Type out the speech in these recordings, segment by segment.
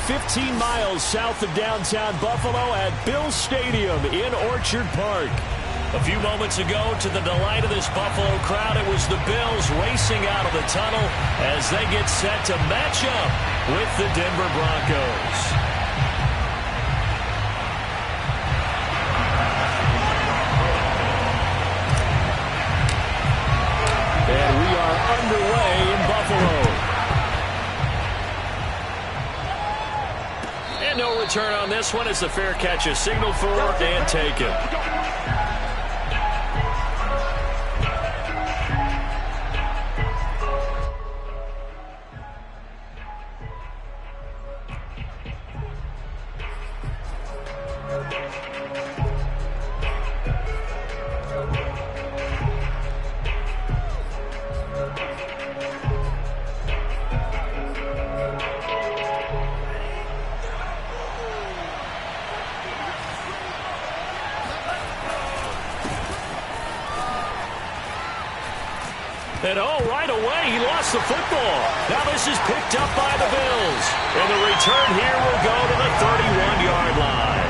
15 miles south of downtown Buffalo at Bill Stadium in Orchard Park. A few moments ago, to the delight of this Buffalo crowd, it was the Bills racing out of the tunnel as they get set to match up with the Denver Broncos. And we are underway in Buffalo. And no return on this one as the fair catch is signaled for and taken. And right away, he lost the football. Now this is picked up by the Bills. And the return here will go to the 31-yard line.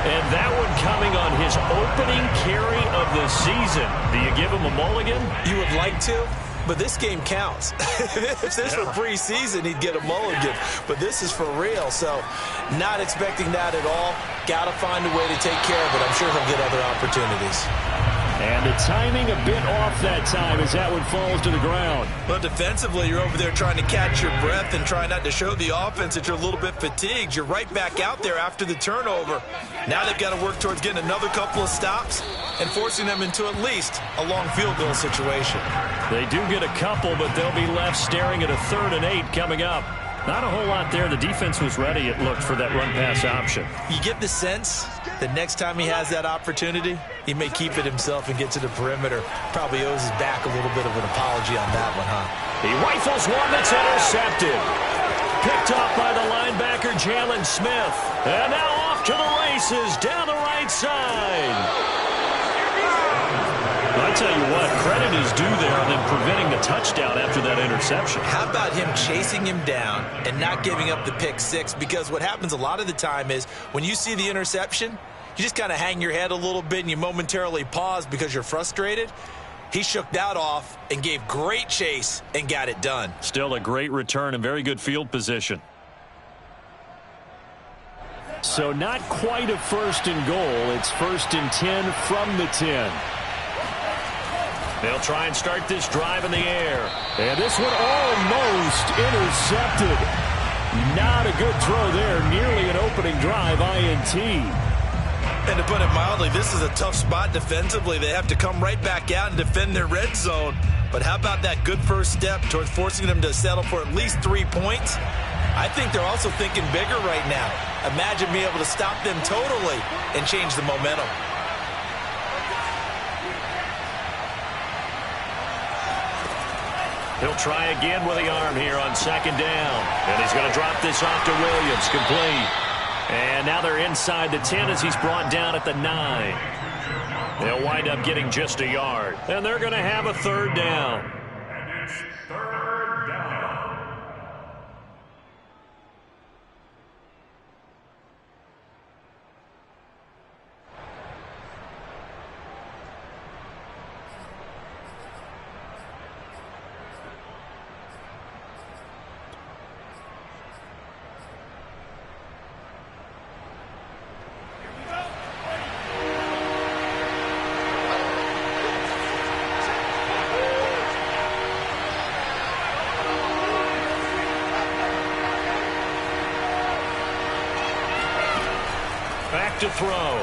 And that one coming on his opening carry of the season. Do you give him a mulligan? You would like to, but this game counts. If this were preseason, he'd get a mulligan. But this is for real, so not expecting that at all. Got to find a way to take care of it. I'm sure he'll get other opportunities. And the timing a bit off that time as that one falls to the ground. Well, defensively, you're over there trying to catch your breath and try not to show the offense that you're a little bit fatigued. You're right back out there after the turnover. Now they've got to work towards getting another couple of stops and forcing them into at least a long field goal situation. They do get a couple, but they'll be left staring at a 3rd and 8 coming up. Not a whole lot there. The defense was ready, it looked, for that run-pass option. You get the sense that next time he has that opportunity, he may keep it himself and get to the perimeter. Probably owes his back a little bit of an apology on that one, huh? He rifles one that's intercepted. Picked off by the linebacker, Jalen Smith. And now off to the races down the right side. I tell you what, credit is due there on them preventing the touchdown after that interception. How about him chasing him down and not giving up the pick six? Because what happens a lot of the time is when you see the interception, you just kind of hang your head a little bit and you momentarily pause because you're frustrated. He shook that off and gave great chase and got it done. Still a great return and very good field position. So not quite a 1st and goal. It's 1st and 10 from the 10. They'll try and start this drive in the air. And this one almost intercepted. Not a good throw there. Nearly an opening drive INT. And to put it mildly, this is a tough spot defensively. They have to come right back out and defend their red zone. But how about that good first step towards forcing them to settle for at least 3 points? I think they're also thinking bigger right now. Imagine being able to stop them totally and change the momentum. He'll try again with the arm here on 2nd down. And he's going to drop this off to Williams. Complete. And now they're inside the 10 as he's brought down at the 9. They'll wind up getting just a yard. And they're going to have a 3rd down. And it's 3rd down. Back to throw.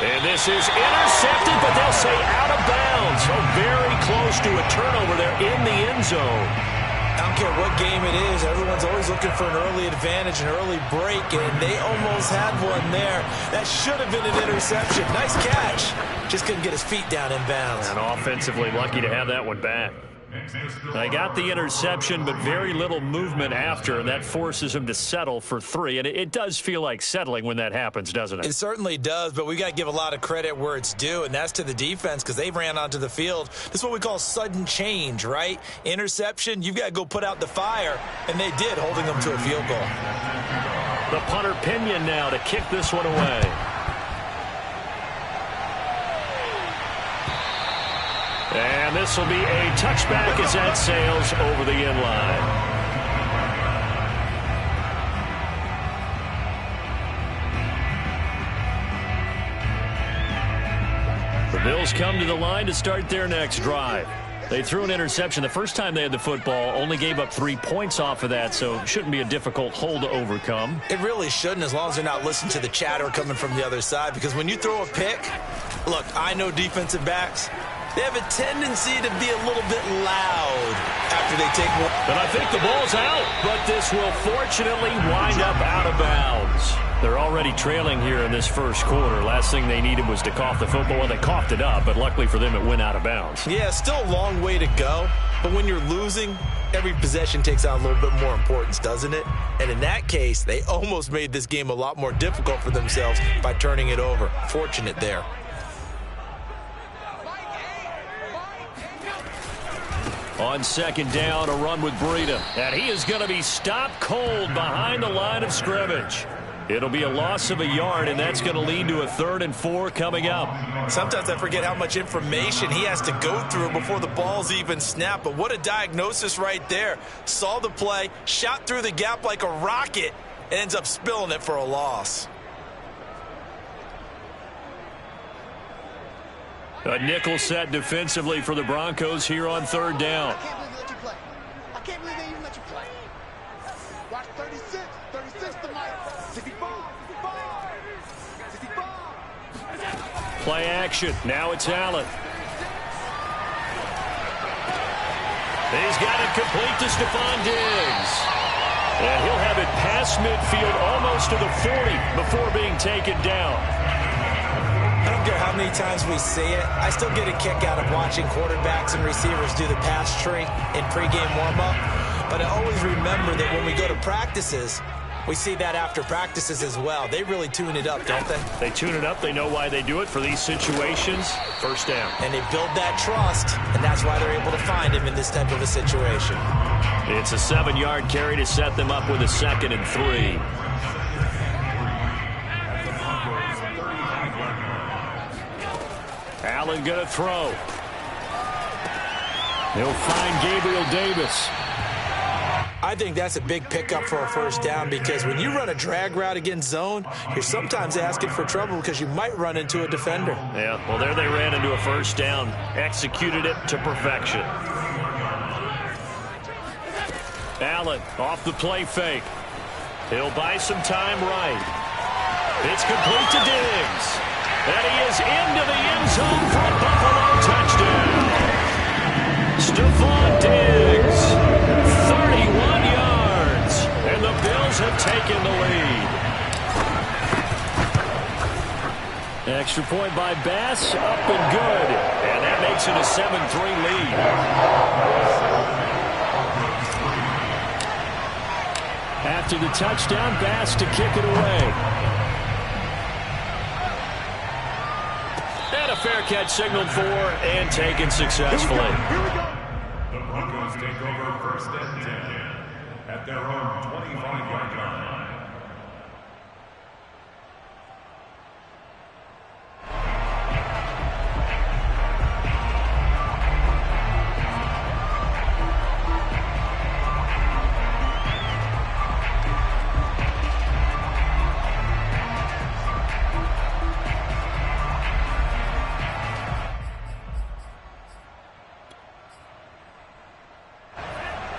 And this is intercepted, but they'll say out of bounds. So very close to a turnover there in the end zone. I don't care what game it is. Everyone's always looking for an early advantage, an early break, and they almost had one there. That should have been an interception. Nice catch. Just couldn't get his feet down in bounds. And offensively lucky to have that one back. They got the interception, but very little movement after, and that forces him to settle for 3. And it does feel like settling when that happens, doesn't it? It certainly does, but we got to give a lot of credit where it's due, and that's to the defense because they ran onto the field. This is what we call sudden change, right? Interception, you've got to go put out the fire, and they did, holding them to a field goal. The punter Pinion now to kick this one away. And this will be a touchback as that sails over the end line. The Bills come to the line to start their next drive. They threw an interception the first time they had the football, only gave up 3 points off of that, so it shouldn't be a difficult hole to overcome. It really shouldn't, as long as they're not listening to the chatter coming from the other side, because when you throw a pick, look, I know defensive backs, they have a tendency to be a little bit loud after they take one. And I think the ball's out, but this will fortunately wind up out of bounds. They're already trailing here in this first quarter. Last thing they needed was to cough the football. Well, they coughed it up, but luckily for them, it went out of bounds. Yeah, still a long way to go, but when you're losing, every possession takes on a little bit more importance, doesn't it? And in that case, they almost made this game a lot more difficult for themselves by turning it over. Fortunate there. On second down, a run with Breida. And he is going to be stopped cold behind the line of scrimmage. It'll be a loss of a yard, and that's going to lead to a 3rd and 4 coming up. Sometimes I forget how much information he has to go through before the ball's even snapped. But what a diagnosis right there. Saw the play, shot through the gap like a rocket, and ends up spilling it for a loss. A nickel set defensively for the Broncos here on 3rd down. I can't believe they let you play. I can't believe they even let you play. Watch 36. 36 to Mike. 65. 65. Play action. Now it's Allen. He's got it complete to Stephon Diggs. And he'll have it past midfield almost to the 40 before being taken down. I don't care how many times we see it. I still get a kick out of watching quarterbacks and receivers do the pass tree in pregame warm-up. But I always remember that when we go to practices, we see that after practices as well. They really tune it up, don't they? They tune it up. They know why they do it for these situations. First down. And they build that trust, and that's why they're able to find him in this type of a situation. It's a 7-yard carry to set them up with a 2nd and 3. Allen going to throw. He'll find Gabriel Davis. I think that's a big pickup for a first down because when you run a drag route against zone, you're sometimes asking for trouble because you might run into a defender. Yeah, well, there they ran into a first down. Executed it to perfection. Allen off the play fake. He'll buy some time right. It's complete to Diggs. And he is into the end zone for a Buffalo touchdown. Stephon Diggs, 31 yards, and the Bills have taken the lead. Extra point by Bass, up and good. And that makes it a 7-3 lead. After the touchdown, Bass to kick it away. And a fair catch signaled for and taken successfully. Here we go. The Broncos take over 1st and 10 at their own 25-yard line.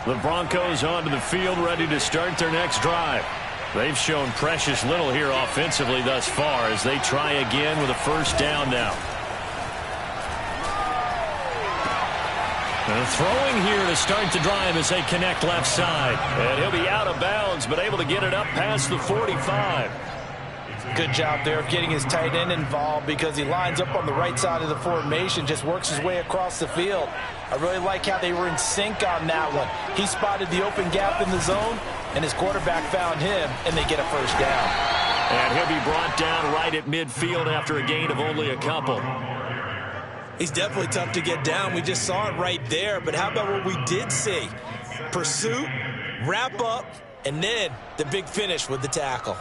The Broncos onto the field, ready to start their next drive. They've shown precious little here offensively thus far as they try again with a first down now. And throwing here to start the drive as they connect left side. And he'll be out of bounds, but able to get it up past the 45. Good job there of getting his tight end involved because he lines up on the right side of the formation, just works his way across the field. I really like how they were in sync on that one. He spotted the open gap in the zone, and his quarterback found him, and they get a first down. And he'll be brought down right at midfield after a gain of only a couple. He's definitely tough to get down. We just saw it right there, but how about what we did see? Pursuit, wrap up, and then the big finish with the tackle.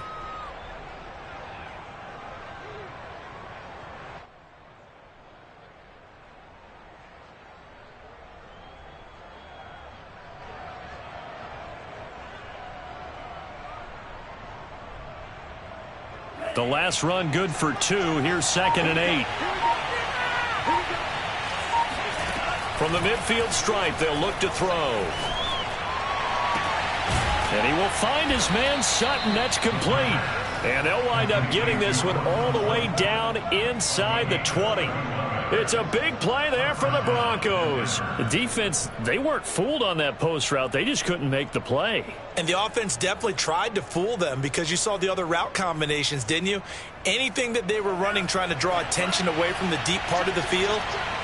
The last run good for 2. Here's 2nd and 8. From the midfield stripe, they'll look to throw. And he will find his man Sutton. That's complete. And they'll wind up getting this one all the way down inside the 20. It's a big play there for the Broncos. The defense, they weren't fooled on that post route. They just couldn't make the play. And the offense definitely tried to fool them because you saw the other route combinations, didn't you? Anything that they were running trying to draw attention away from the deep part of the field,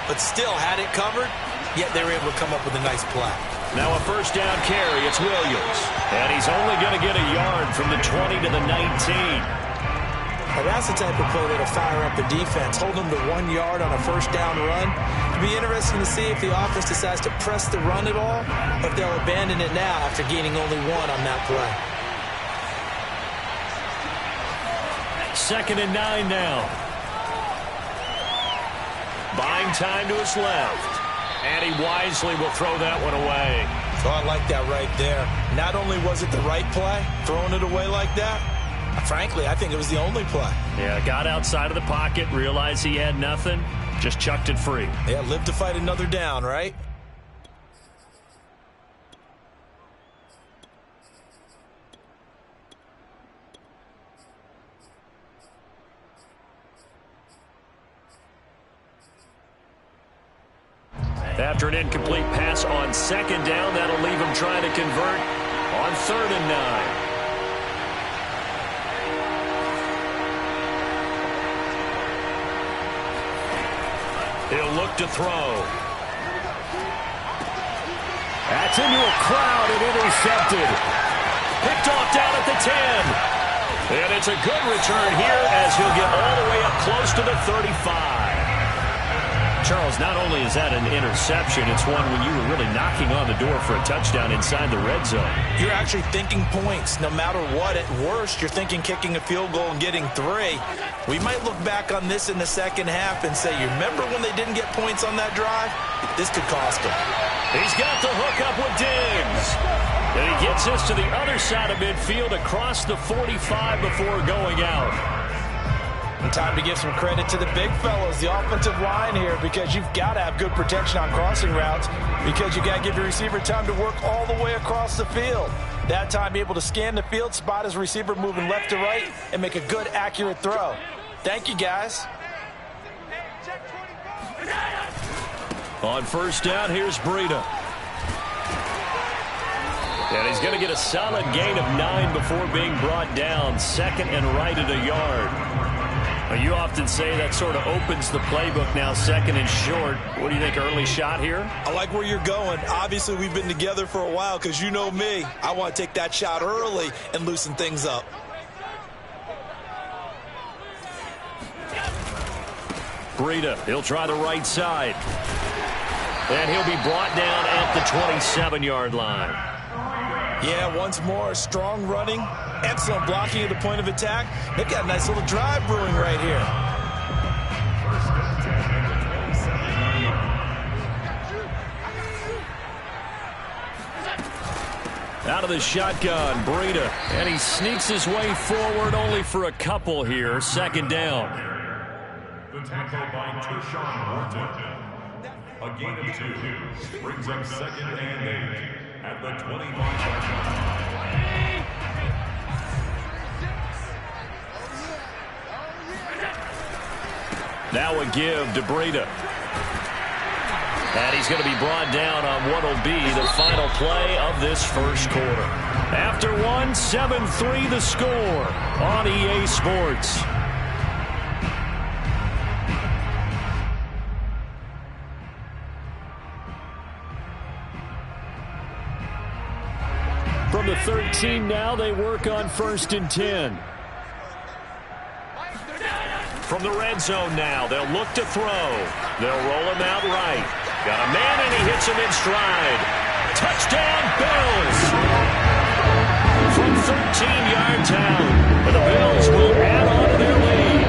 but still had it covered, yet they were able to come up with a nice play. Now a first down carry. It's Williams. And he's only going to get a yard from the 20 to the 19. Now that's the type of play that'll fire up the defense, hold them to 1 yard on a first down run. It'll be interesting to see if the offense decides to press the run at all, or if they'll abandon it now after gaining only 1 on that play. 2nd and 9 now. Buying time to his left. And he wisely will throw that one away. So I like that right there. Not only was it the right play, throwing it away like that, frankly, I think it was the only play. Yeah, got outside of the pocket, realized he had nothing, just chucked it free. Yeah, live to fight another down, right? After an incomplete pass on 2nd down, that'll leave him trying to convert on 3rd and 9. He'll look to throw. That's into a crowd and intercepted. Picked off down at the 10. And it's a good return here as he'll get all the way up close to the 35. Charles, not only is that an interception, it's one when you were really knocking on the door for a touchdown inside the red zone. You're actually thinking points. No matter what, at worst, you're thinking kicking a field goal and getting 3. We might look back on this in the second half and say, you remember when they didn't get points on that drive? This could cost them. He's got the hook up with Diggs. And he gets us to the other side of midfield across the 45 before going out. And time to give some credit to the big fellows, the offensive line here, because you've got to have good protection on crossing routes because you got to give your receiver time to work all the way across the field. That time able to scan the field, spot his receiver moving left to right, and make a good, accurate throw. Thank you, guys. On first down, here's Breida. And he's going to get a solid gain of 9 before being brought down. 2nd and right at a yard. You often say that sort of opens the playbook now, 2nd and short. What do you think, early shot here? I like where you're going. Obviously, we've been together for a while because you know me. I want to take that shot early and loosen things up. Breida, he'll try the right side. And he'll be brought down at the 27-yard line. Yeah, once more, strong running, excellent blocking at the point of attack. They've got a nice little drive brewing right here. Out of the shotgun, Breida, and he sneaks his way forward only for a couple here. 2nd down. The tackle by Tershawn Wharton. A gain of 2 brings up 2nd and 8 at the 25-yard line. Now a give to Breida. And he's going to be brought down on what will be the final play of this first quarter. After one, 7-3 the score on EA Sports. From the 13 now, they work on 1st and 10. From the red zone now, they'll look to throw. They'll roll him out right. Got a man, and he hits him in stride. Touchdown, Bills! From 13 yards out, and the Bills will add on to their lead.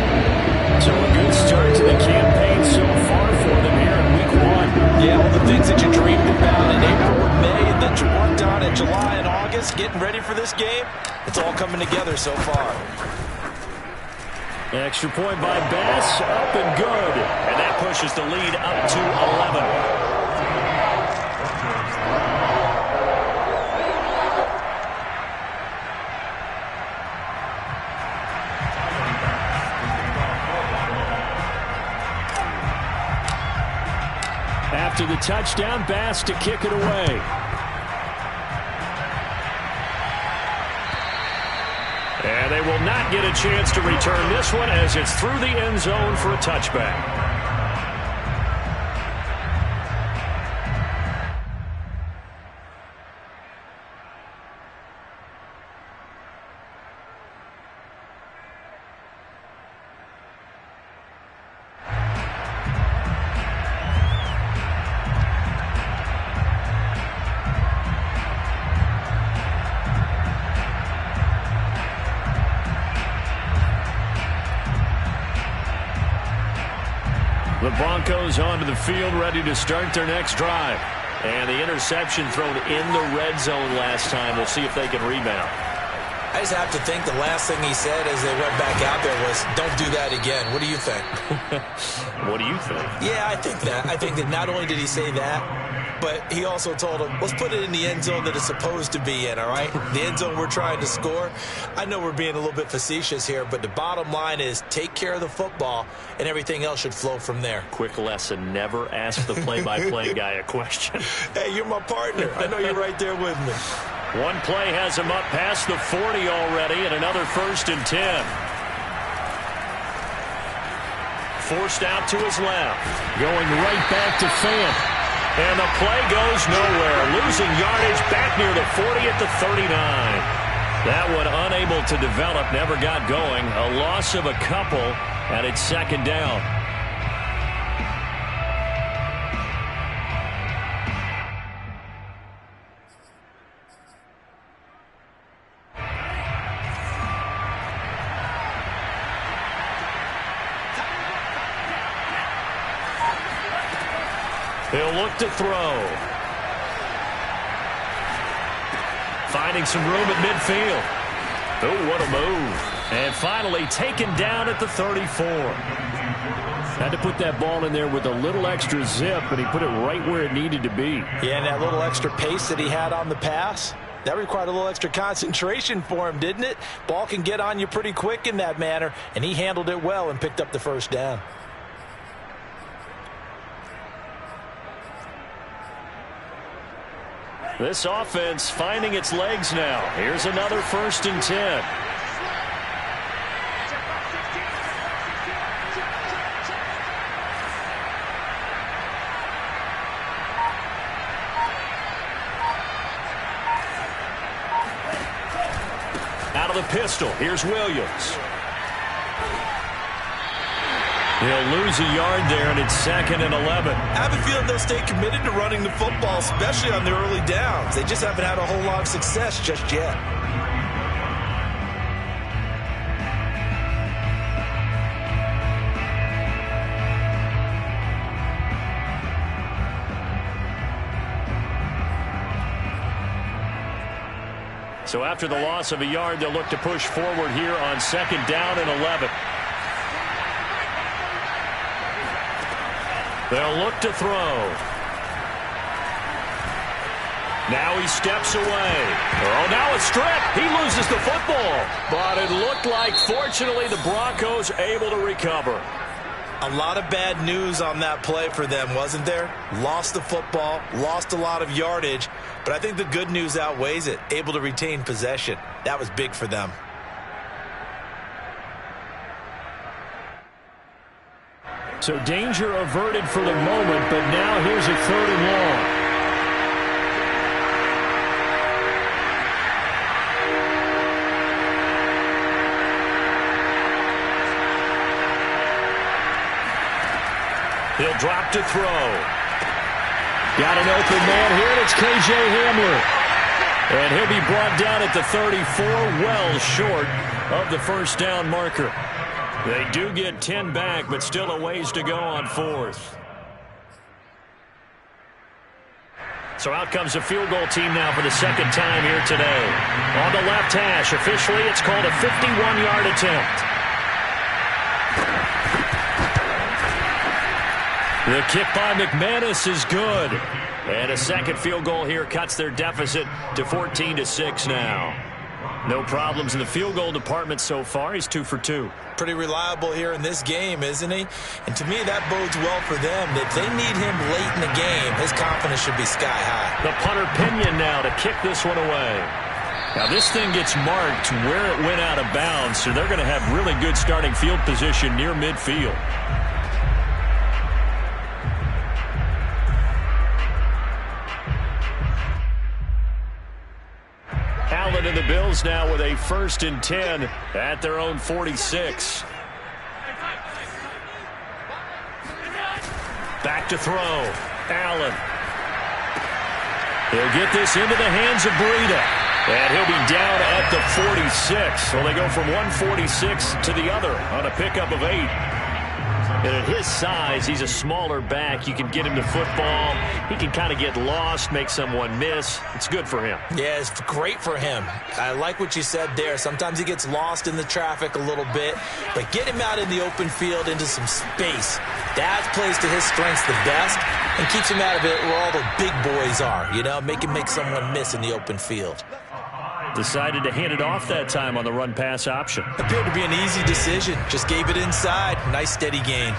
So a good start to the campaign so far for them here in Week 1. Yeah, all the things that you dreamed about in April and May and that you worked on in July and August, getting ready for this game, it's all coming together so far. Extra point by Bass, up and good. And that pushes the lead up to 11. After the touchdown, Bass to kick it away. And they will not get a chance to return this one as it's through the end zone for a touchback. The Broncos onto the field, ready to start their next drive. And the interception thrown in the red zone last time. We'll see if they can rebound. I just have to think the last thing he said as they went back out there was, don't do that again. What do you think? What do you think? Yeah, I think that. I think that not only did he say that, but he also told him, let's put it in the end zone that it's supposed to be in, all right? The end zone we're trying to score. I know we're being a little bit facetious here, but the bottom line is take care of the football, and everything else should flow from there. Quick lesson, never ask the play-by-play guy a question. Hey, you're my partner. I know you're right there with me. One play has him up past the 40 already, and another 1st and 10. Forced out to his left. Going right back to Fant. And the play goes nowhere. Losing yardage back near the 40 at the 39. That one unable to develop, never got going. A loss of a couple, and it's 2nd down. He'll look to throw. Finding some room at midfield. Oh, what a move. And finally taken down at the 34. Had to put that ball in there with a little extra zip, and he put it right where it needed to be. Yeah, and that little extra pace that he had on the pass, that required a little extra concentration for him, didn't it? Ball can get on you pretty quick in that manner, and he handled it well and picked up the 1st down. This offense finding its legs now. Here's another 1st and 10. Out of the pistol, here's Williams. He'll lose a yard there, and it's 2nd and 11. I have a feeling they'll stay committed to running the football, especially on the early downs. They just haven't had a whole lot of success just yet. So after the loss of a yard, they'll look to push forward here on 2nd down and 11. They'll look to throw. Now he steps away. Oh, now a strip. He loses the football. But it looked like, fortunately, the Broncos able to recover. A lot of bad news on that play for them, wasn't there? Lost the football, lost a lot of yardage, but I think the good news outweighs it. Able to retain possession. That was big for them. So danger averted for the moment, but now here's a 3rd and long. He'll drop to throw. Got an open man here, and it's K.J. Hamler. And he'll be brought down at the 34, well short of the first down marker. They do get 10 back, but still a ways to go on 4th. So out comes the field goal team now for the 2nd time here today. On the left hash, officially it's called a 51-yard attempt. The kick by McManus is good. And a second field goal here cuts their deficit to 14-6 now. No problems in the field goal department so far. He's 2 for 2. Pretty reliable here in this game, isn't he? And to me, that bodes well for them. If they need him late in the game, his confidence should be sky high. The punter Pinion now to kick this one away. Now this thing gets marked where it went out of bounds, so they're going to have really good starting field position near midfield. Allen and the Bills now with a 1st and 10 at their own 46. Back to throw. Allen. He'll get this into the hands of Breida. And he'll be down at the 46. So they go from 146 to the other on a pickup of 8. And at his size, he's a smaller back. You can get him to football. He can kind of get lost, make someone miss. It's good for him. Yeah, it's great for him. I like what you said there. Sometimes he gets lost in the traffic a little bit, but get him out in the open field into some space. That plays to his strengths the best and keeps him out of it where all the big boys are, you know, make him make someone miss in the open field. Decided to hand it off that time on the run-pass option. Appeared to be an easy decision. Just gave it inside. Nice, steady gain.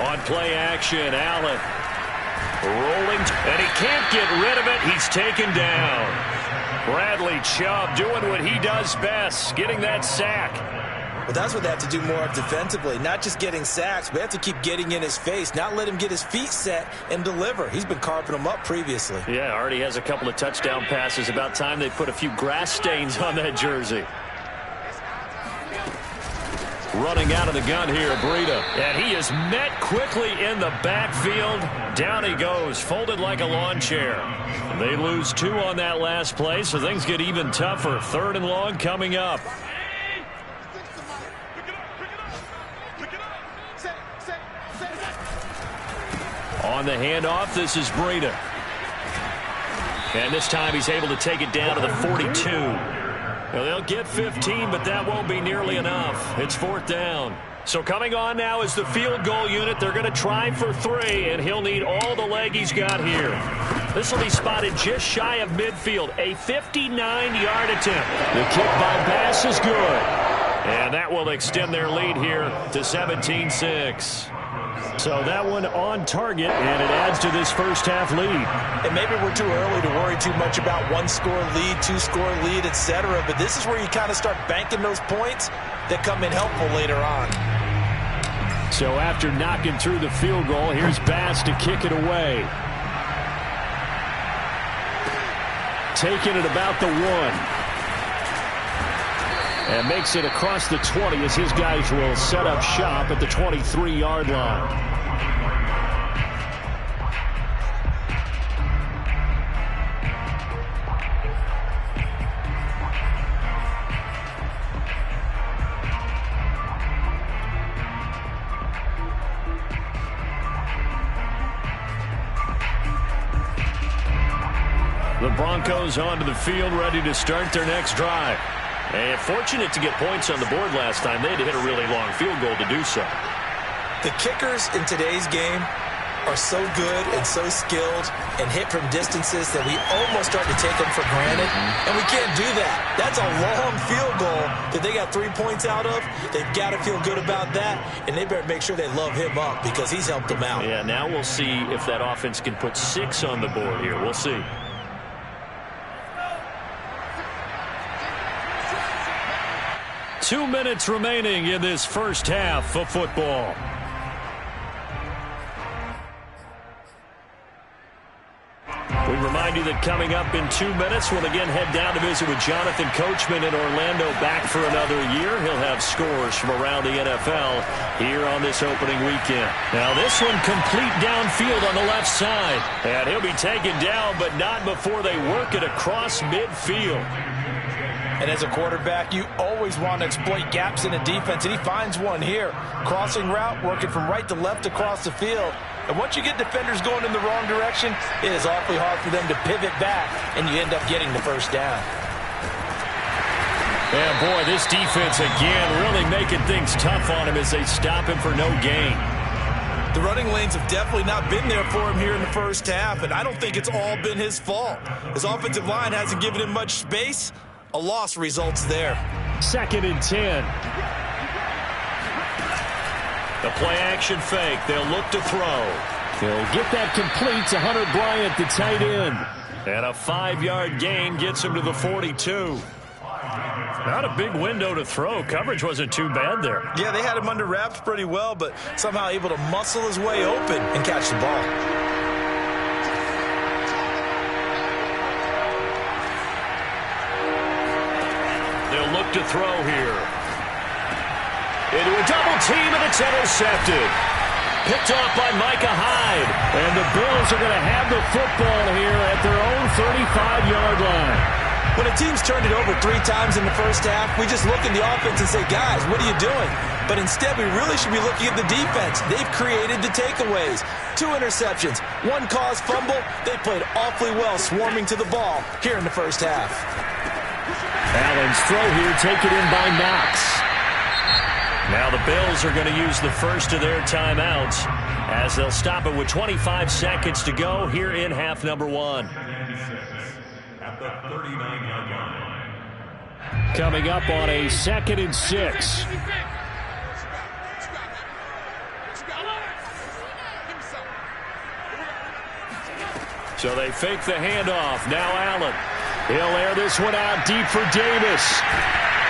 On play action, Allen. Rolling, and he can't get rid of it. He's taken down. Bradley Chubb doing what he does best, getting that sack. Well, that's what they have to do more of defensively. Not just getting sacks, but they have to keep getting in his face, not let him get his feet set and deliver. He's been carving them up previously. Yeah, already has a couple of touchdown passes. About time they put a few grass stains on that jersey. Running out of the gun here, Breida. And he is met quickly in the backfield. Down he goes, folded like a lawn chair. They lose 2 on that last play, so things get even tougher. 3rd and long coming up. On the handoff, this is Breida. And this time he's able to take it down to the 42. Now they'll get 15, but that won't be nearly enough. It's 4th down. So coming on now is the field goal unit. They're going to try for 3, and he'll need all the leg he's got here. This will be spotted just shy of midfield. A 59-yard attempt. The kick by Bass is good. And that will extend their lead here to 17-6. So that one on target, and it adds to this first half lead. And maybe we're too early to worry too much about 1-score lead, 2-score lead, etc. But this is where you kind of start banking those points that come in helpful later on. So after knocking through the field goal, here's Bass to kick it away. Taking it about the 1. And makes it across the 20 as his guys will set up shop at the 23-yard line. The Broncos onto the field, ready to start their next drive. And fortunate to get points on the board last time. They had to hit a really long field goal to do so. The kickers in today's game are so good and so skilled and hit from distances that we almost start to take them for granted, and we can't do that. That's a long field goal that they got 3 points out of. They've got to feel good about that, and they better make sure they love him up because he's helped them out. Yeah, now we'll see if that offense can put 6 on the board here. We'll see. Two minutes remaining in this first half of football. We remind you that coming up in 2 minutes, we'll again head down to visit with Jonathan Coachman in Orlando, back for another year. He'll have scores from around the NFL here on this opening weekend. Now this one complete downfield on the left side. And he'll be taken down, but not before they work it across midfield. And as a quarterback, you always want to exploit gaps in the defense, and he finds one here. Crossing route, working from right to left across the field. And once you get defenders going in the wrong direction, it is awfully hard for them to pivot back, and you end up getting the first down. And boy, this defense again really making things tough on him as they stop him for no gain. The running lanes have definitely not been there for him here in the first half, and I don't think it's all been his fault. His offensive line hasn't given him much space. A loss results there. 2nd and 10. The play action fake. They'll look to throw. He'll get that complete to Hunter Bryant, the tight end. And a 5-yard gain gets him to the 42. Not a big window to throw. Coverage wasn't too bad there. Yeah, they had him under wraps pretty well, but somehow able to muscle his way open and catch the ball. They'll look to throw here. Into a double team, and it's intercepted. Picked off by Micah Hyde. And the Bills are going to have the football here at their own 35-yard line. When a team's turned it over 3 times in the first half, we just look at the offense and say, guys, what are you doing? But instead, we really should be looking at the defense. They've created the takeaways. 2 interceptions, 1 caused fumble. They played awfully well swarming to the ball here in the first half. Allen's throw here taken in by Knox. Now the Bills are going to use the first of their timeouts as they'll stop it with 25 seconds to go here in half number 1. At the 39-yard line. Coming up on a 2nd and 6. So they fake the handoff. Now Allen. He'll air this one out deep for Davis.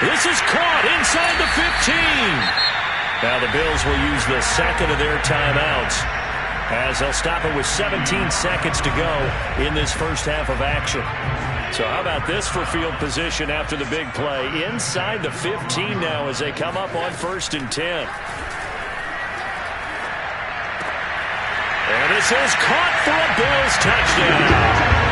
This is caught inside the 15. Now the Bills will use the 2nd of their timeouts as they'll stop it with 17 seconds to go in this first half of action. So how about this for field position after the big play? Inside the 15 now as they come up on 1st and 10. And this is caught for a Bills touchdown.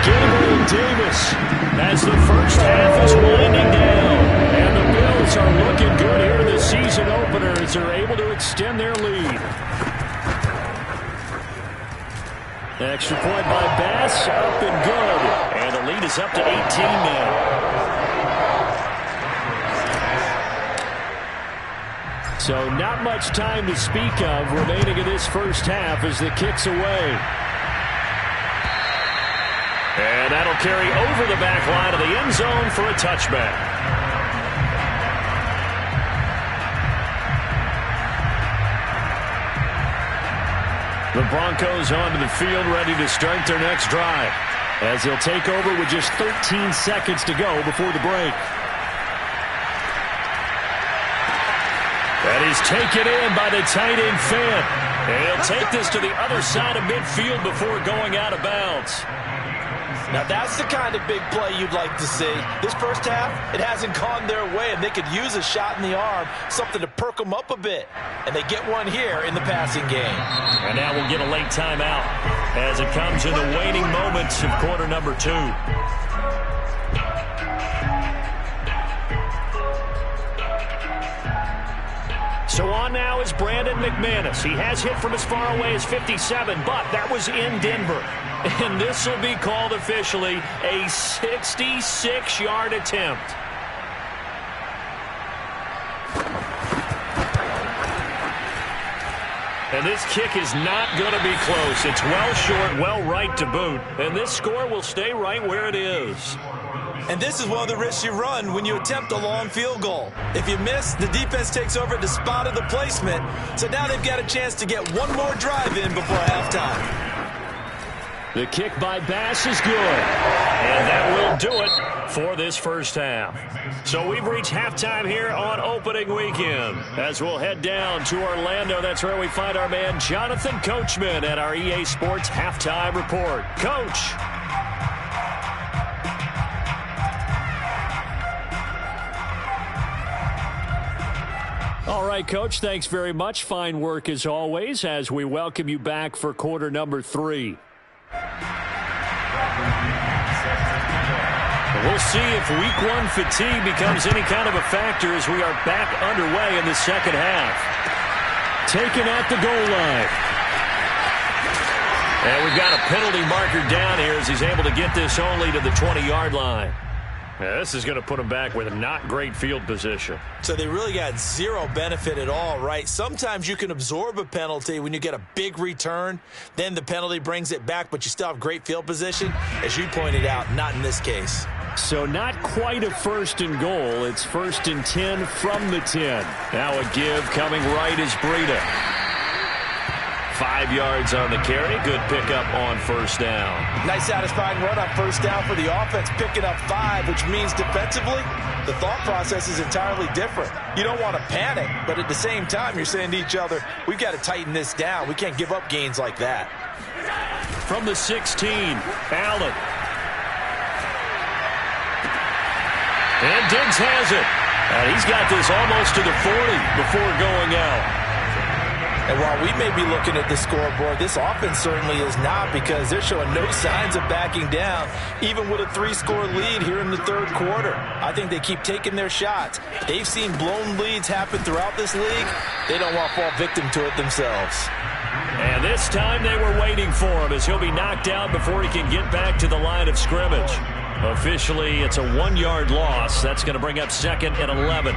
Gabriel Davis as the first half is winding down. And the Bills are looking good here in the season opener as they're able to extend their lead. Extra point by Bass, up and good. And the lead is up to 18 now. So not much time to speak of remaining in this first half as the kick's away. And that'll carry over the back line of the end zone for a touchback. The Broncos onto the field ready to start their next drive as they'll take over with just 13 seconds to go before the break. That is taken in by the tight end Fant. And he'll take this to the other side of midfield before going out of bounds. Now that's the kind of big play you'd like to see. This first half, it hasn't gone their way, and they could use a shot in the arm, something to perk them up a bit. And they get one here in the passing game. And now we'll get a late timeout as it comes in the waning moments of quarter number 2. So on now is Brandon McManus. He has hit from as far away as 57, but that was in Denver. And this will be called officially a 66-yard attempt. And this kick is not going to be close. It's well short, well right to boot. And this score will stay right where it is. And this is one of the risks you run when you attempt a long field goal. If you miss, the defense takes over at the spot of the placement. So now they've got a chance to get one more drive in before halftime. The kick by Bass is good. And that will do it for this first half. So we've reached halftime here on opening weekend. As we'll head down to Orlando, that's where we find our man Jonathan Coachman at our EA Sports Halftime Report. Coach. All right, Coach, thanks very much. Fine work as always as we welcome you back for quarter number 3. We'll see if week 1 fatigue becomes any kind of a factor as we are back underway in the second half. Taken at the goal line. And we've got a penalty marker down here as he's able to get this only to the 20-yard line. Yeah, this is going to put him back with a not great field position. So they really got zero benefit at all, right? Sometimes you can absorb a penalty when you get a big return. Then the penalty brings it back, but you still have great field position. As you pointed out, not in this case. So not quite a first and goal. It's 1st and 10 from the 10. Now a give coming right is Breida. 5 yards on the carry. Good pickup on first down. Nice satisfying run on first down for the offense, picking up 5, which means defensively, the thought process is entirely different. You don't want to panic, but at the same time, you're saying to each other, we've got to tighten this down. We can't give up gains like that. From the 16, Allen. And Diggs has it. And he's got this almost to the 40 before going out. And while we may be looking at the scoreboard, this offense certainly is not, because they're showing no signs of backing down, even with a 3-score lead here in the third quarter. I think they keep taking their shots. They've seen blown leads happen throughout this league. They don't want to fall victim to it themselves. And this time they were waiting for him as he'll be knocked out before he can get back to the line of scrimmage. Officially, it's a 1-yard loss. That's going to bring up 2nd and 11.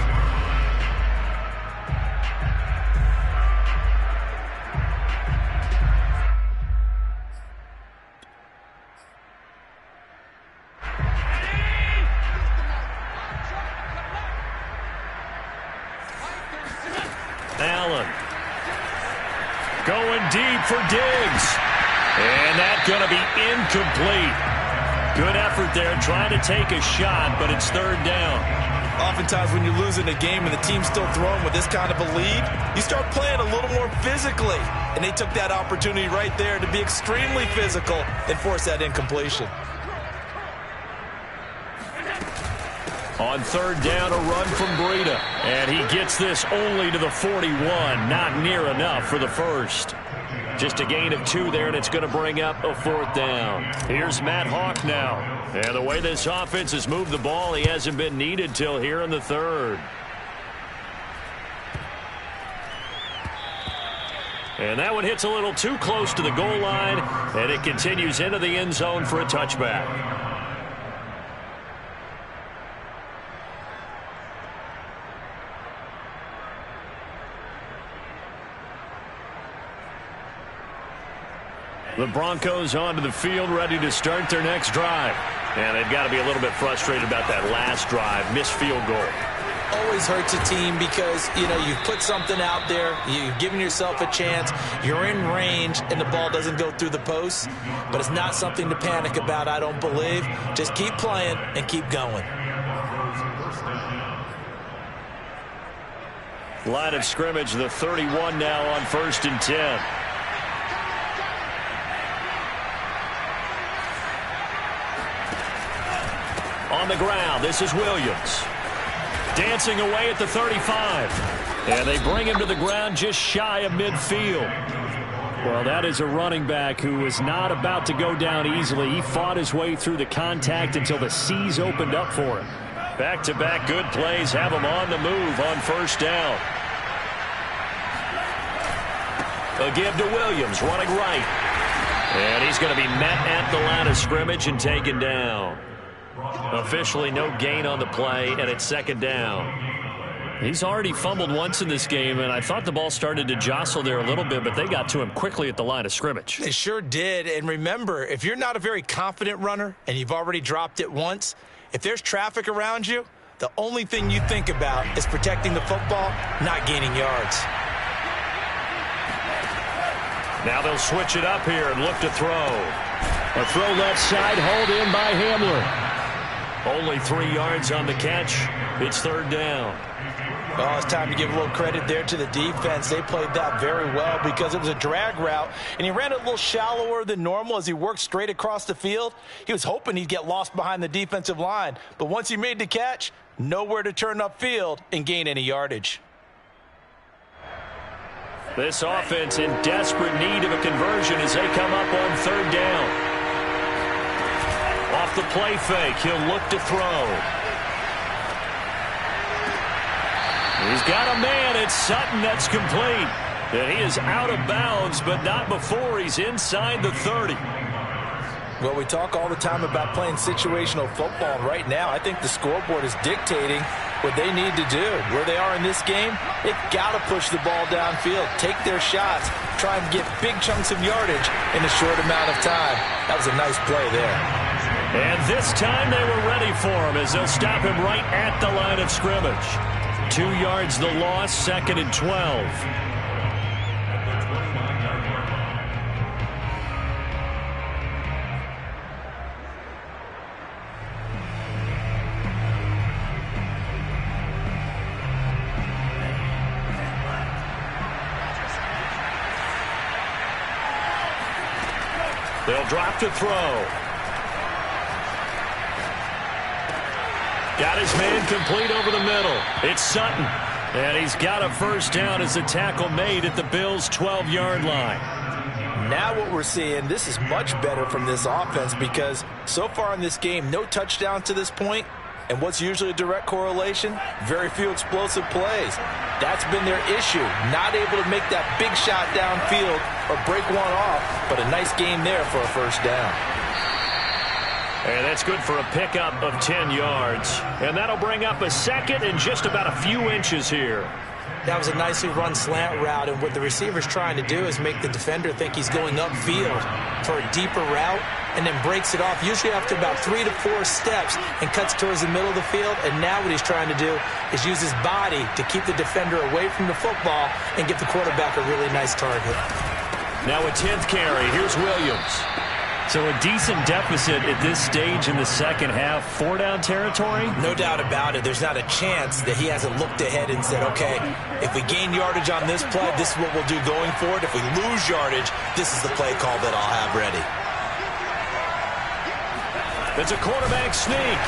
Allen going deep for Diggs. And that's going to be incomplete. Good effort there trying to take a shot, but it's 3rd down. Oftentimes when you're losing a game and the team's still throwing with this kind of a lead, you start playing a little more physically. And they took that opportunity right there to be extremely physical and force that incompletion. On 3rd down, a run from Breida. And he gets this only to the 41. Not near enough for the first. Just a gain of 2 there, and it's going to bring up a 4th down. Here's Matt Hawk now. And the way this offense has moved the ball, he hasn't been needed till here in the 3rd. And that one hits a little too close to the goal line, and it continues into the end zone for a touchback. The Broncos onto the field, ready to start their next drive. And they've got to be a little bit frustrated about that last drive, missed field goal. Always hurts a team because, you know, you've put something out there, you've given yourself a chance, you're in range, and the ball doesn't go through the posts. But it's not something to panic about, I don't believe. Just keep playing and keep going. Line of scrimmage, the 31 now on 1st and 10. On the ground, this is Williams. Dancing away at the 35. And they bring him to the ground just shy of midfield. Well, that is a running back who was not about to go down easily. He fought his way through the contact until the seas opened up for him. Back-to-back good plays have him on the move on 1st down. A give to Williams, running right. And he's going to be met at the line of scrimmage and taken down. Officially no gain on the play, and it's 2nd down. He's already fumbled once in this game, and I thought the ball started to jostle there a little bit, but they got to him quickly at the line of scrimmage. They sure did. And remember, if you're not a very confident runner and you've already dropped it once, if there's traffic around you, the only thing you think about is protecting the football, not gaining yards. Now they'll switch it up here and look to throw. A throw left side, hauled in by Hamler. Only 3 yards on the catch. It's third down. Well, it's time to give a little credit there to the defense. They played that very well because it was a drag route, and he ran it a little shallower than normal as he worked straight across the field. He was hoping he'd get lost behind the defensive line, but once he made the catch, nowhere to turn upfield and gain any yardage. This offense in desperate need of a conversion as they come up on third down. Off the play fake, he'll look to throw. He's got a man. It's Sutton. That's complete. And he is out of bounds, but not before he's inside the 30. Well, we talk all the time about playing situational football, and right now I think the scoreboard is dictating what they need to do. Where they are in this game, they've got to push the ball downfield, take their shots, try and get big chunks of yardage in a short amount of time. That was a nice play there. And this time they were ready for him as they'll stop him right at the line of scrimmage. 2 yards the loss, 2nd and 12. They'll drop to throw. Got his man complete over the middle. It's Sutton. And he's got a first down as the tackle made at the Bills' 12-yard line. Now what we're seeing, this is much better from this offense because so far in this game, no touchdown to this point. And what's usually a direct correlation? Very few explosive plays. That's been their issue. Not able to make that big shot downfield or break one off, but a nice game there for a first down. And that's good for a pickup of 10 yards. And that'll bring up a second and just about a few inches here. That was a nicely run slant route, and what the receiver's trying to do is make the defender think he's going upfield for a deeper route and then breaks it off, usually after about 3 to 4 steps, and cuts towards the middle of the field. And now what he's trying to do is use his body to keep the defender away from the football and give the quarterback a really nice target. Now a 10th carry. Here's Williams. So a decent deficit at this stage in the second half. 4-down territory? No doubt about it. There's not a chance that he hasn't looked ahead and said, okay, if we gain yardage on this play, this is what we'll do going forward. If we lose yardage, this is the play call that I'll have ready. It's a quarterback sneak.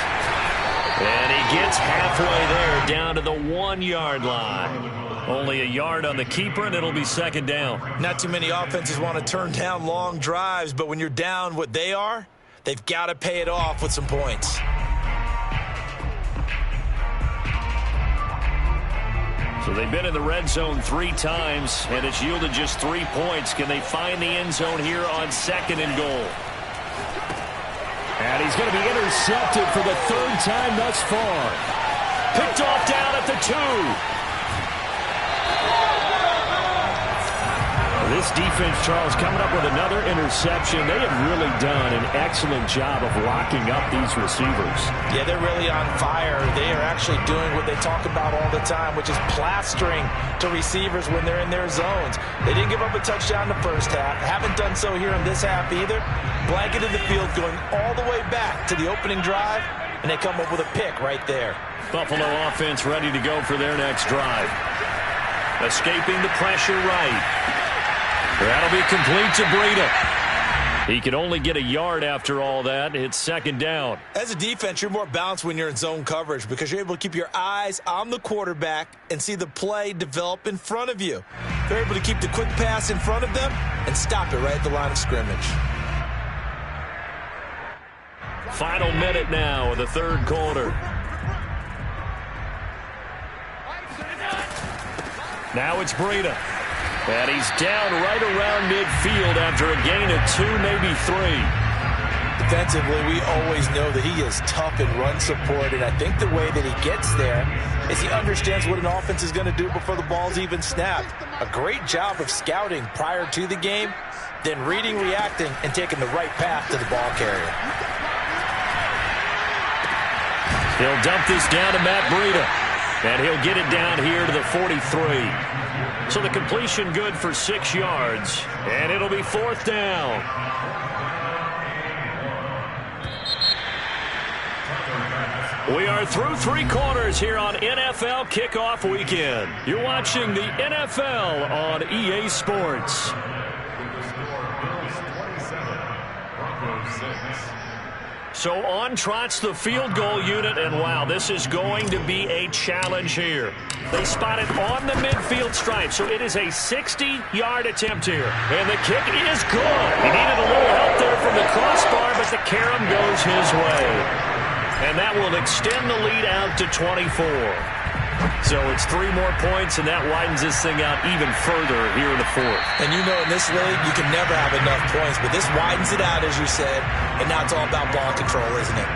And he gets halfway there down to the 1-yard line. Only a yard on the keeper, and it'll be second down. Not too many offenses want to turn down long drives, but when you're down what they are, they've got to pay it off with some points. So they've been in the red zone 3 times, and it's yielded just 3 points. Can they find the end zone here on 2nd and goal? And he's going to be intercepted for the 3rd time thus far. Picked off down at the 2. This defense, Charles, coming up with another interception. They have really done an excellent job of locking up these receivers. Yeah, they're really on fire. They are actually doing what they talk about all the time, which is plastering to receivers when they're in their zones. They didn't give up a touchdown in the first half. Haven't done so here in this half either. Blanketed the field going all the way back to the opening drive, and they come up with a pick right there. Buffalo offense ready to go for their next drive. Escaping the pressure right. That'll be complete to Breida. He can only get a yard after all that. It's second down. As a defense, you're more balanced when you're in zone coverage because you're able to keep your eyes on the quarterback and see the play develop in front of you. They're able to keep the quick pass in front of them and stop it right at the line of scrimmage. Final minute now of the 3rd quarter. Now it's Breida. And he's down right around midfield after a gain of 2, maybe 3. defensively, we always know that he is tough in run support, and I think the way that he gets there is he understands what an offense is going to do before the ball's even snapped. A great job of scouting prior to the game, then reading, reacting, and taking the right path to the ball carrier. He'll dump this down to Matt Breida, and he'll get it down here to the 43. So the completion good for 6 yards, and it'll be 4th down. We are through 3 quarters here on NFL Kickoff Weekend. You're watching the NFL on EA Sports. So on trots the field goal unit, and wow, this is going to be a challenge here. They spot it on the midfield stripe, so it is a 60-yard attempt here. And the kick is good. He needed a little help there from the crossbar, but the carom goes his way. And that will extend the lead out to 24. So it's 3 more points, and that widens this thing out even further here in the 4th. And you know in this league, you can never have enough points, but this widens it out, as you said, and now it's all about ball control, isn't it?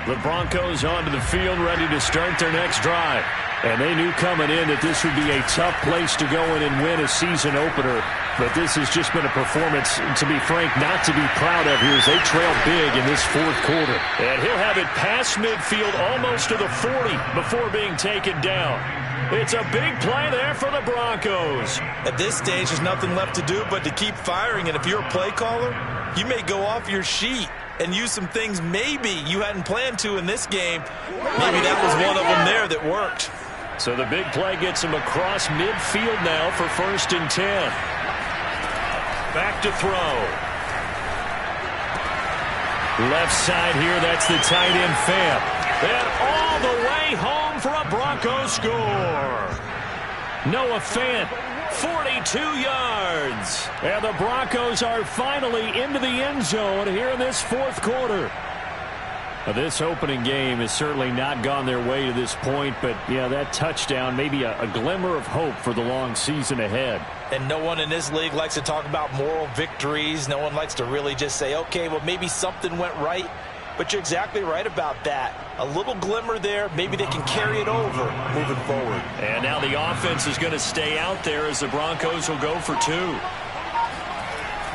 The Broncos onto the field, ready to start their next drive. And they knew coming in that this would be a tough place to go in and win a season opener. But this has just been a performance, to be frank, not to be proud of here as they trail big in this 4th quarter. And he'll have it past midfield almost to the 40 before being taken down. It's a big play there for the Broncos. At this stage, there's nothing left to do but to keep firing. And if you're a play caller, you may go off your sheet and use some things maybe you hadn't planned to in this game. Maybe that was one of them there that worked. So the big play gets him across midfield now for 1st and 10. Back to throw. Left side here, that's the tight end Fant. And all the way home for a Broncos score. Noah Fant, 42 yards. And the Broncos are finally into the end zone here in this 4th quarter. Now, this opening game has certainly not gone their way to this point, but, yeah, that touchdown, maybe a glimmer of hope for the long season ahead. And no one in this league likes to talk about moral victories. No one likes to really just say, okay, well, maybe something went right. But you're exactly right about that. A little glimmer there. Maybe they can carry it over moving forward. And now the offense is going to stay out there as the Broncos will go for 2.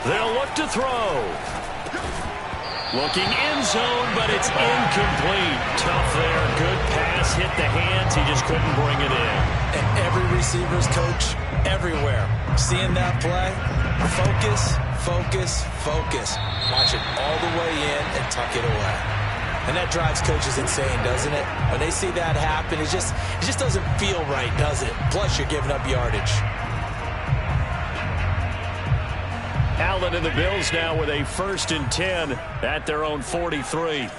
They'll look to throw. Looking in zone, but it's incomplete. Tough there. Good pass. Hit the hands. He just couldn't bring it in. And every receiver's coach everywhere. Seeing that play, focus, focus, focus. Watch it all the way in and tuck it away. And that drives coaches insane, doesn't it? When they see that happen, it just doesn't feel right, does it? Plus, you're giving up yardage. Allen and the Bills now with a 1st and 10 at their own 43.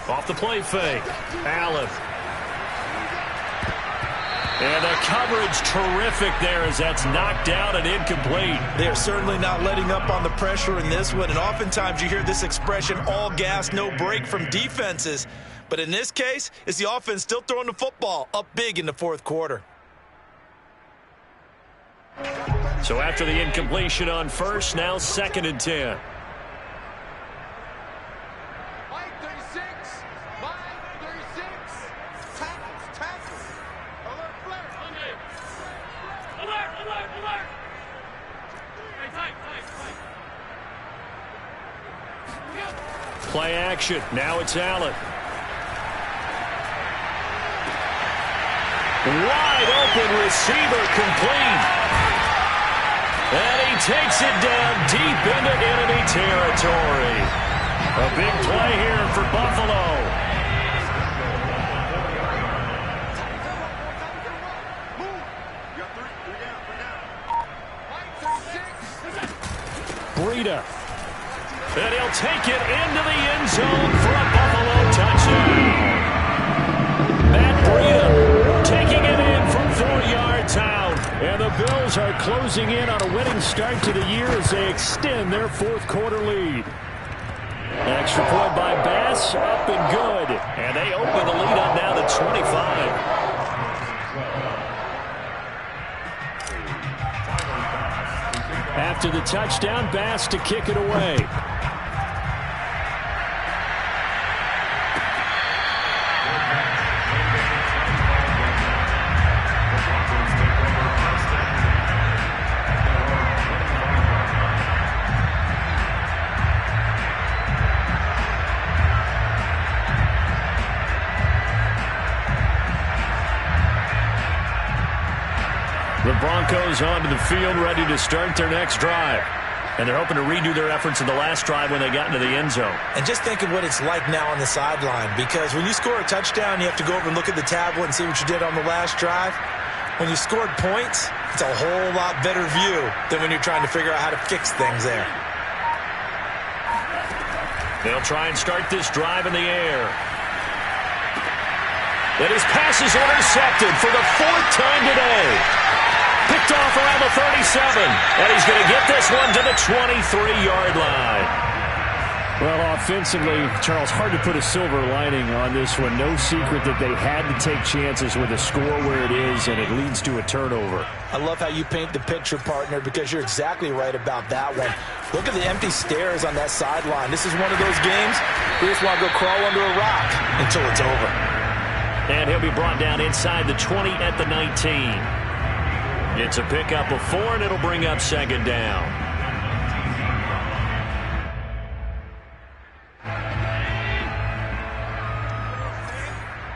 Off the play fake. Allen. And the coverage terrific there as that's knocked out and incomplete. They're certainly not letting up on the pressure in this one. And oftentimes you hear this expression, all gas, no break from defenses. But in this case, it's the offense still throwing the football up big in the 4th quarter. So after the incompletion on 1st, now 2nd and 10. Play action. Now it's Allen. Wide open receiver complete. And he takes it down deep into enemy territory. A big play here for Buffalo. Breida. And he'll take it into the end zone for a Buffalo touchdown. And the Bills are closing in on a winning start to the year as they extend their fourth quarter lead. Extra point by Bass, up and good. And they open the lead up now to 25. After the touchdown, Bass to kick it away. The Broncos onto the field, ready to start their next drive. And they're hoping to redo their efforts in the last drive when they got into the end zone. And just think of what it's like now on the sideline, because when you score a touchdown, you have to go over and look at the tablet and see what you did on the last drive. When you scored points, it's a whole lot better view than when you're trying to figure out how to fix things there. They'll try and start this drive in the air. And his pass is intercepted for the fourth time today. Picked off around the 37, and he's going to get this one to the 23-yard line. Well, offensively, Charles, hard to put a silver lining on this one. No secret that they had to take chances with a score where it is, and it leads to a turnover. I love how you paint the picture, partner, because you're exactly right about that one. Look at the empty stairs on that sideline. This is one of those games where you just want to go crawl under a rock until it's over. And he'll be brought down inside the 20 at the 19. It's a pickup of 4, and it'll bring up second down.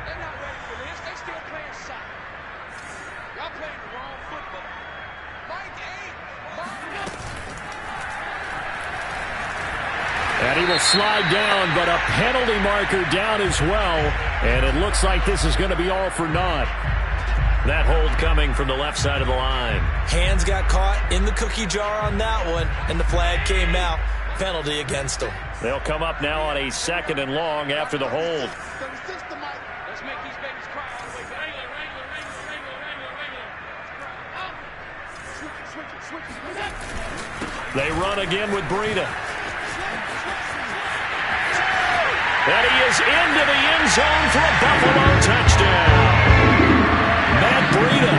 They're not ready for this. They still playing soccer. Y'all playing the wrong football. Mike 8. And he will slide down, but a penalty marker down as well. And it looks like this is going to be all for naught. That hold coming from the left side of the line. Hands got caught in the cookie jar on that one, and the flag came out. Penalty against them. They'll come up now on a second and long after the hold. 36 to Mike. Let's make these babies cry all the way back. They run again with Breida. And he is into the end zone for a Buffalo touchdown. Matt Breida,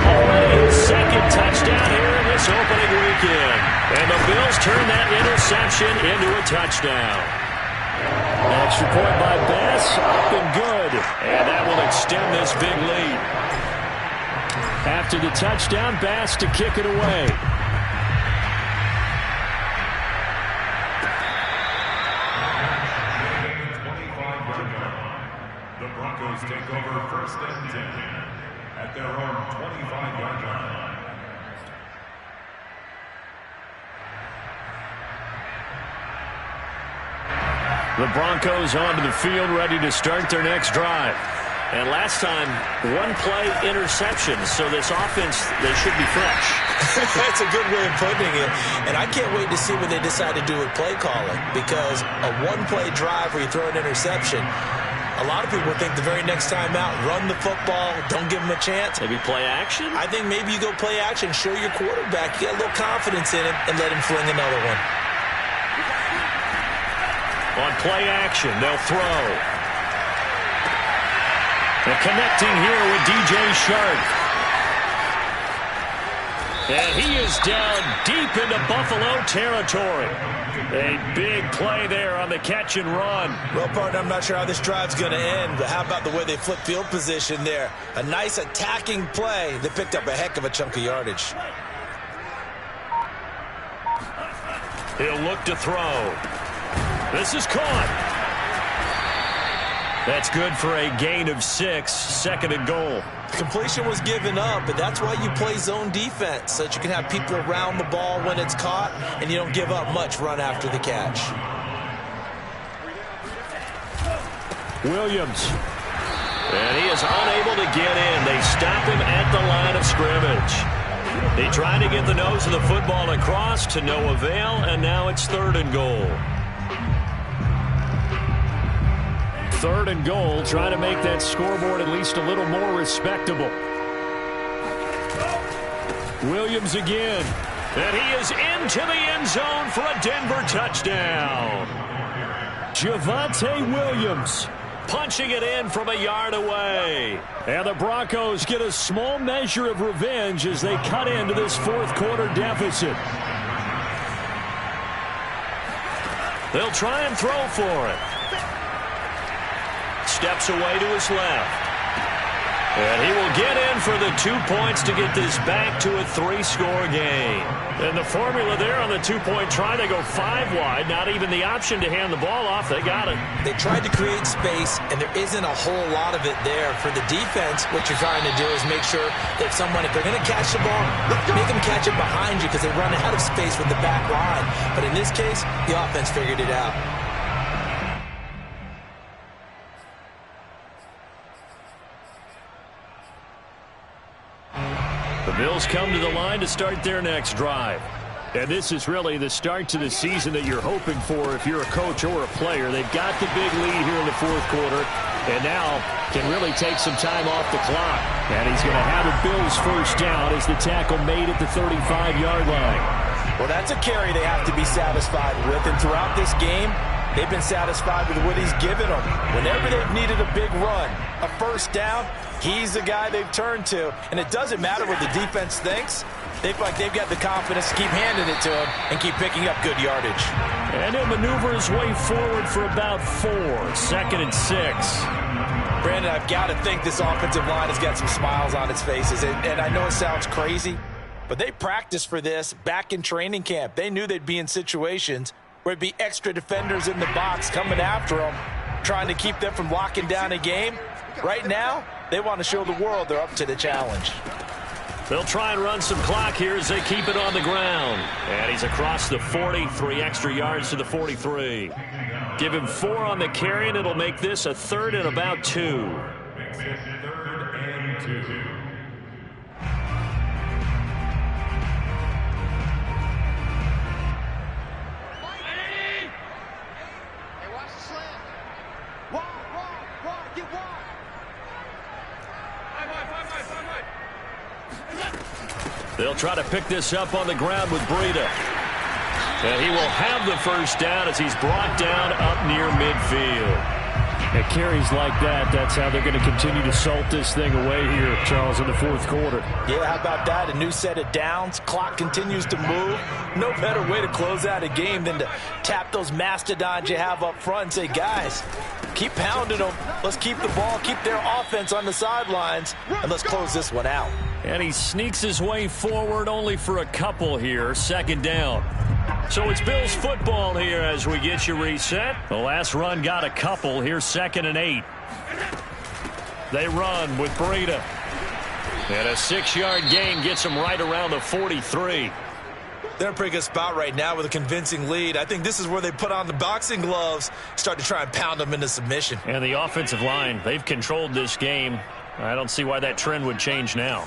already his second touchdown here in this opening weekend. And the Bills turn that interception into a touchdown. Extra point by Bass, up and good. And that will extend this big lead. After the touchdown, Bass to kick it away. The Broncos take over first and 10 at their own 25-yard line. The Broncos onto the field, ready to start their next drive. And last time, one-play interception, so this offense, they should be fresh. That's a good way of putting it. And I can't wait to see what they decide to do with play calling, because a one-play drive where you throw an interception, a lot of people think the very next time out, run the football, don't give them a chance. Maybe play action? I think maybe you go play action, show your quarterback, you get a little confidence in him, and let him fling another one. On play action, they'll throw. And connecting here with DJ Shark. And he is down deep into Buffalo territory. A big play there on the catch and run. Well, partner, I'm not sure how this drive's going to end, but how about the way they flip field position there? A nice attacking play that picked up a heck of a chunk of yardage. He'll look to throw. This is caught. That's good for a gain of 6, second and goal. Completion was given up, but that's why you play zone defense, so that you can have people around the ball when it's caught, and you don't give up much run after the catch. Williams. And he is unable to get in. They stop him at the line of scrimmage. They tried to get the nose of the football across to no avail, and now it's third and goal. Third and goal, trying to make that scoreboard at least a little more respectable. Williams again. And he is into the end zone for a Denver touchdown. Javonte Williams punching it in from a yard away. And the Broncos get a small measure of revenge as they cut into this fourth quarter deficit. They'll try and throw for it. Steps away to his left. And he will get in for the 2 points to get this back to a 3-score game. And the formula there on the 2-point try, they go 5 wide. Not even the option to hand the ball off. They got it. They tried to create space, and there isn't a whole lot of it there. For the defense, what you're trying to do is make sure that if they're going to catch the ball, make them catch it behind you because they run out of space with the back line. But in this case, the offense figured it out. The Bills come to the line to start their next drive. And this is really the start to the season that you're hoping for if you're a coach or a player. They've got the big lead here in the fourth quarter and now can really take some time off the clock. And he's going to have a Bills first down as the tackle made at the 35-yard line. Well, that's a carry they have to be satisfied with. And throughout this game, they've been satisfied with what he's given them. Whenever they've needed a big run, a first down, he's the guy they've turned to. And it doesn't matter what the defense thinks. They feel like they've got the confidence to keep handing it to him and keep picking up good yardage. And he'll maneuver his way forward for about 4. 2nd and 6. Brandon, I've got to think this offensive line has got some smiles on its faces. And I know it sounds crazy, but they practiced for this back in training camp. They knew they'd be in situations where it'd be extra defenders in the box coming after them, trying to keep them from locking down a game. Right now, they want to show the world they're up to the challenge. They'll try and run some clock here as they keep it on the ground. And he's across the 40, 3 extra yards to the 43. Give him 4 on the carry, and it'll make this a 3rd and about 2. Makes it 3rd and 2. Hey, watch the slant. Wide, get wide. They'll try to pick this up on the ground with Breida. And he will have the first down as he's brought down up near midfield. At carries like that, that's how they're going to continue to salt this thing away here, Charles, in the fourth quarter. Yeah, how about that? A new set of downs. Clock continues to move. No better way to close out a game than to tap those mastodons you have up front and say, guys, keep pounding them. Let's keep the ball, keep their offense on the sidelines, and let's close this one out. And he sneaks his way forward only for a couple here. 2nd down. So it's Bills football here as we get you reset. The last run got a couple. Here's 2nd and 8. They run with Breida. And a 6-yard gain gets them right around the 43. They're in a pretty good spot right now with a convincing lead. I think this is where they put on the boxing gloves, start to try and pound them into submission. And the offensive line, they've controlled this game. I don't see why that trend would change now.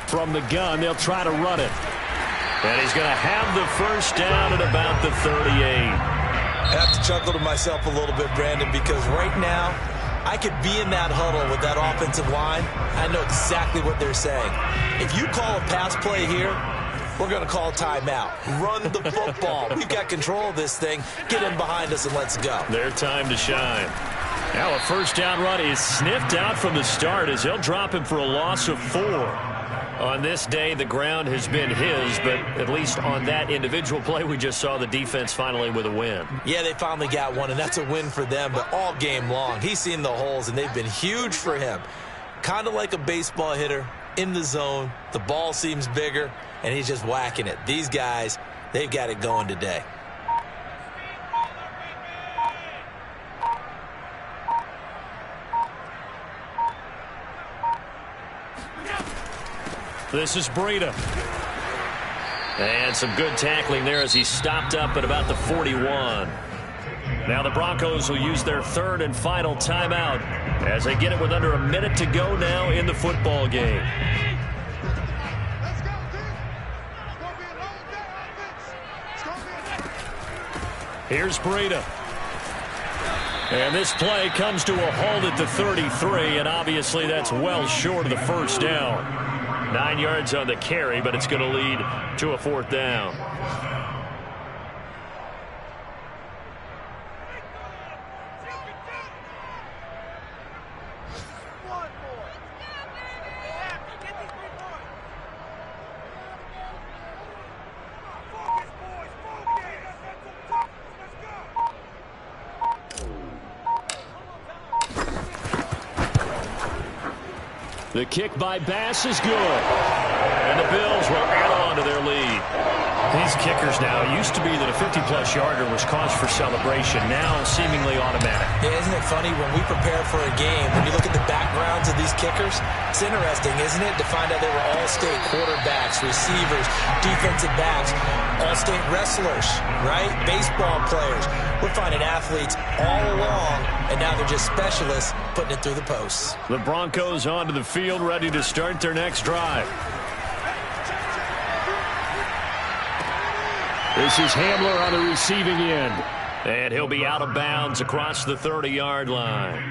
From the gun, they'll try to run it. And he's going to have the first down at about the 38. I have to chuckle to myself a little bit, Brandon, because right now I could be in that huddle with that offensive line. I know exactly what they're saying. If you call a pass play here, we're going to call timeout. Run the football. We've got control of this thing. Get in behind us and let's go. Their time to shine. Now a first down run is sniffed out from the start as they'll drop him for a loss of 4. On this day, the ground has been his, but at least on that individual play, we just saw the defense finally with a win. Yeah, they finally got one, and that's a win for them, but all game long, he's seen the holes, and they've been huge for him. Kind of like a baseball hitter in the zone. The ball seems bigger, and he's just whacking it. These guys, they've got it going today. This is Breida. And some good tackling there as he stopped up at about the 41. Now the Broncos will use their 3rd and final timeout as they get it with under a minute to go now in the football game. Here's Breida. And this play comes to a halt at the 33, and obviously that's well short of the first down. 9 yards on the carry, but it's going to lead to a 4th down. The kick by Bass is good. And the Bills will add on to their lead. These kickers now, used to be that a 50-plus yarder was cause for celebration. Now seemingly automatic. Yeah, isn't it funny when we prepare for a game, when you look at the backgrounds of these kickers, it's interesting, isn't it, to find out they were all-state quarterbacks, receivers, defensive backs, all-state wrestlers, right? Baseball players. We're finding athletes all along, and now they're just specialists putting it through the posts. The Broncos onto the field, ready to start their next drive. This is Hamler on the receiving end. And he'll be out of bounds across the 30-yard line.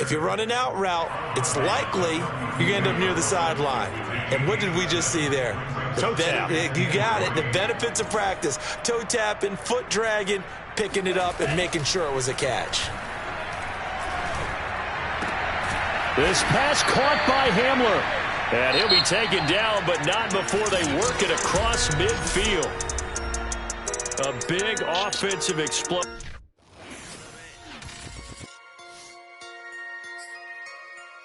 If you're running out route, it's likely you're going to end up near the sideline. And what did we just see there? Toe tap. You got it. The benefits of practice. Toe tapping, foot dragging, picking it up, and making sure it was a catch. This pass caught by Hamler. And he'll be taken down, but not before they work it across midfield. A big offensive explosion.